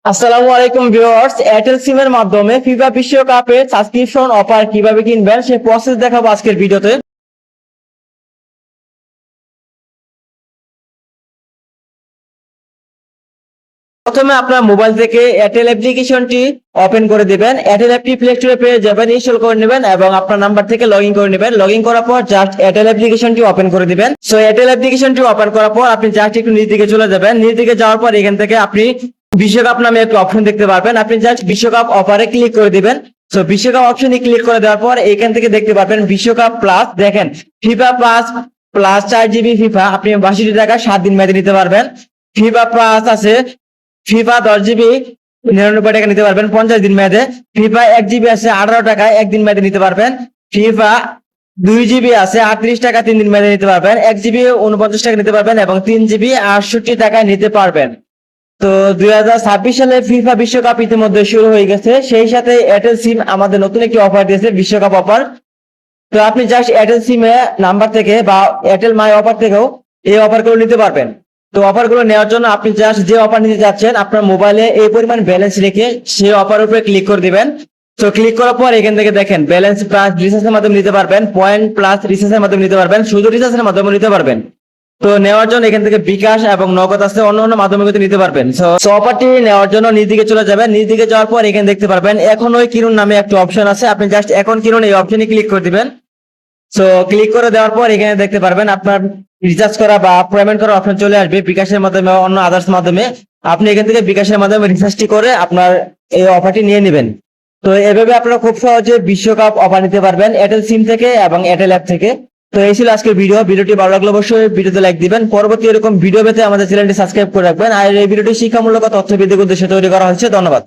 আসসালামু আলাইকুম viewers, Airtel সিমের মাধ্যমে ফিফা বিশ্বকাপের সাবস্ক্রিপশন অফার কিভাবে কিনবেন সেই প্রসেস দেখাবো আজকের ভিডিওতে। প্রথমে আপনার মোবাইল থেকে এয়ারটেল অ্যাপ্লিকেশনটি ওপেন করে দিবেন। এয়ারটেল অ্যাপটি প্লে স্টোরে পেয়ে যাবেন, ইনস্টল করে নেবেন এবং আপনার নাম্বার থেকে লগইন করে নেবেন। লগইন করার পর জাস্ট এয়ারটেল অ্যাপ্লিকেশনটি ওপেন করে দিবেন। সো এয়ারটেল অ্যাপ্লিকেশনটি ওপেন করার পর আপনি জাস্ট একটু নিচ দিকে চলে যাবেন। নিচ দিকে যাওয়ার পর এখান থেকে আপনি বিশ্বকাপ নামে একটা অপশন দেখতে পারবেন। আপনি জাস্ট বিশ্বকাপ অফারে ক্লিক করে দিবেন। সো বিশ্বকাপ অপশনে ক্লিক করে দেওয়ার পর এখান থেকে দেখতে পাবেন বিশ্বকাপ প্লাস। দেখেন FIFA plus plus 4 GB FIFA আপনি 62 টাকা 7 দিন মেয়াদে নিতে পারবেন। ফিফা প্লাস আছে ফিফা 10 GB 99 টাকা নিতে পারবেন 50 দিন মেয়াদে। ফিফা 1 GB আছে 18 টাকা 1 দিন মেয়াদে নিতে পারবেন। ফিফা 2 GB আছে 38 টাকা 3 দিন মেয়াদে নিতে পারবেন। 1 GB 49 টাকা নিতে পারবেন এবং 3 GB 68 টাকা নিতে পারবেন। তো 2026 সালে ফিফা বিশ্বকাপ ইতিমধ্যে শুরু হয়ে গেছে, সেই সাথে এয়ারটেল সিম আমাদের নতুন একটি অফার দিয়েছে, বিশ্বকাপ অফার। তো আপনি জাস্ট এয়ারটেল সিমে নাম্বার থেকে বা এয়ারটেল মাই অফার থেকেও এই অফারগুলো নিতে পারবেন। তো অফারগুলো নেওয়ার জন্য আপনি জাস্ট যে অফার নিতে যাচ্ছেন আপনার মোবাইলে এই পরিমাণ ব্যালেন্স রেখে সেই অফার উপরে ক্লিক করে দিবেন। তো ক্লিক করার পর এখান থেকে দেখেন ব্যালেন্স প্লাস রিচার্জের মাধ্যমে নিতে পারবেন, পয়েন্ট প্লাস রিচার্জের মাধ্যমে নিতে পারবেন, শুধু রিচার্জের মাধ্যমে নিতে পারবেন। তো নেওয়ার জন্য এখান থেকে বিকাশ এবং নগদ আছে, অন্য অন্য মাধ্যমে কিন্তু নিতে পারবেন। সো অফারটি নেওয়ার জন্য নিচ দিকে চলে যাবেন। নিচ দিকে যাওয়ার পর এখানে দেখতে পারবেন এখন ওই কিনুন নামে একটা অপশন আছে, আপনি জাস্ট এখন কিনুন এই অপশনে ক্লিক করে দিবেন। সো ক্লিক করে দেওয়ার পর এখানে দেখতে পারবেন আপনার রিচার্জ করা বা পেমেন্ট করার অপশন চলে আসবে বিকাশের মাধ্যমে, অন্য আদার্স মাধ্যমে। আপনি এখান থেকে বিকাশের মাধ্যমে রিচার্জটি করে আপনার এই অফারটি নিয়ে নেবেন। তো এভাবে আপনারা খুব সহজে বিশ্বকাপ অফার নিতে পারবেন এয়ারটেল সিম থেকে এবং এয়ারটেল অ্যাপ থেকে। তো এই ছিল আজকের ভিডিওটি ভালো লাগলে অবশ্যই ভিডিওতে লাইক দিবেন। পরবর্তী এরকম ভিডিও পেতে আমাদের চ্যানেলটি সাবস্ক্রাইব করে রাখবেন। আর এই ভিডিওটি শিক্ষামূলক তথ্যভিত্তিক উদ্দেশ্যে তৈরি করা হয়েছে। ধন্যবাদ।